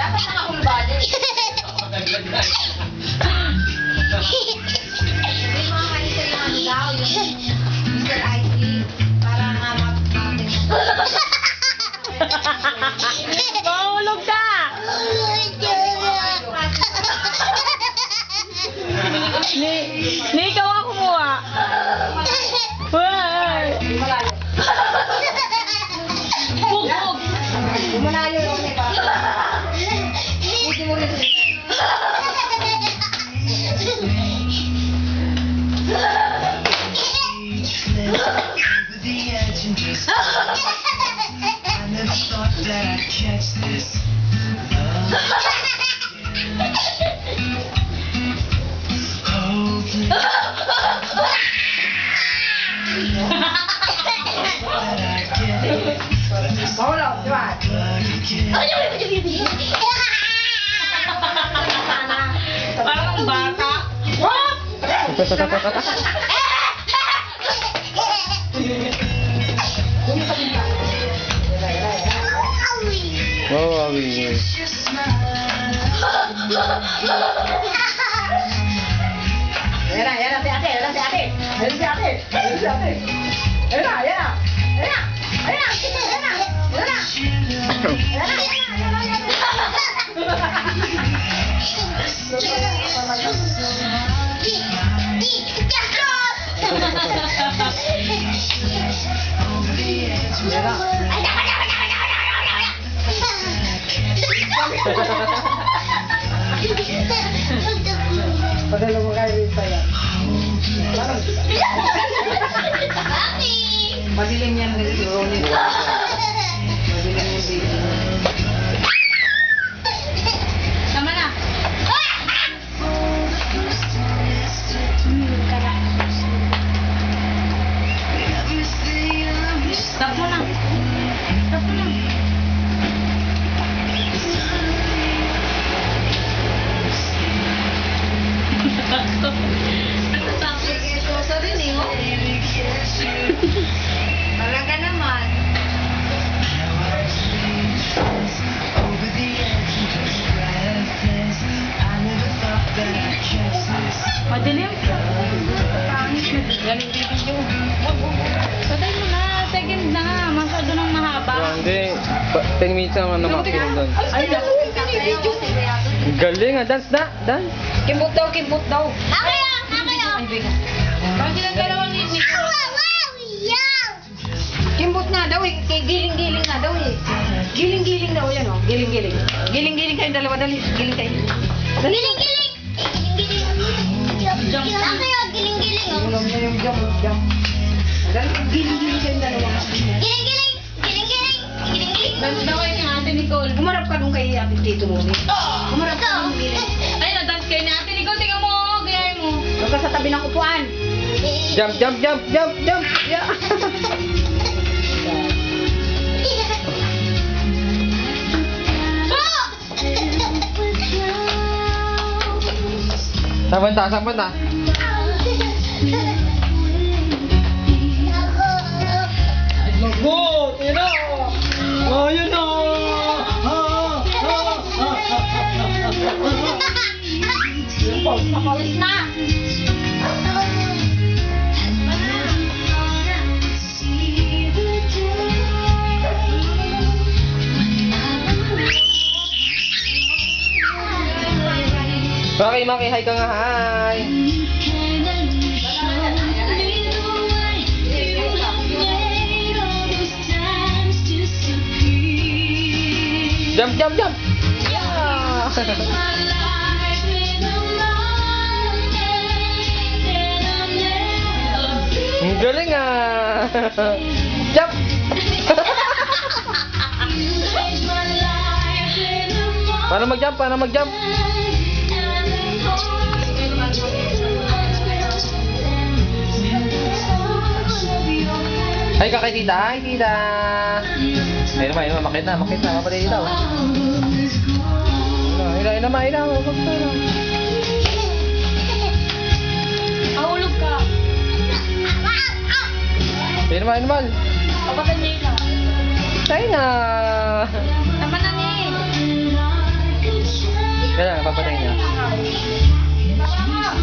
Dapat nakakulbado. May mga kanisa yung ano daw, yung Mr. Icy. Para nga Mahulog ka! Ni ikaw ang kumuha. Why? Bug! Malayo yung may papa. Buti mo rin. Mahulog, di ba? Parang bata. Oh, awi. Ayan na, si ate. Ayan na, si ate. Ayan si ate. Ayan si ate. Ayan na, ayan na. Ayan na. Ayan na. Ayan na. Ayan na. Padalo mo kayo rin pa yan. Madilim yan dito. Madilim yan dito. Tama na. Stop mo na. Stop mo na. Ito rin eh, oh. Talaga naman. Madilim. Pangit na. Galing video. Patay mo na. Second na. Masyado nang mahaba. Hindi. 10 minutes ang ano maximum doon. Ay, naku. Galing ah. Dance na. Dance. Kimbot daw. Bakit silang dalawa ni Kimbot nga daw eh. Giling-giling nga daw eh. Giling-giling daw yan oh. Giling-giling. Giling-giling kayong dalawa. Dali. Giling kayo. Dali. Ulam niya yung jam. Dali. Giling-giling kayong dalawa. Dance daw kayo ni Ate Nicole. Umarap ka dun kay Ate Tito mo. Umarap ka dun. Ay, na-dance kayo ni Ate Nicole. Tingnan mo. Gayahin mo. Huwag ka sa tabi ng upuan. Jump. Yeah. Saan punta? Lagot! Yun na! Oh, yun na! Papalis na. Maki, hi ka nga, hi! Jump! Yeah! Ang galing ah! Jump! Paano mag-jump? Hi ka kay tita, hi tita! Ayun naman, makita, mapatay dito. Ayun naman. Ahulog ka. Ayun naman. Kapatid niya yun. Tayo na! Tama na ni. Kaya lang, papatay niya. Tama!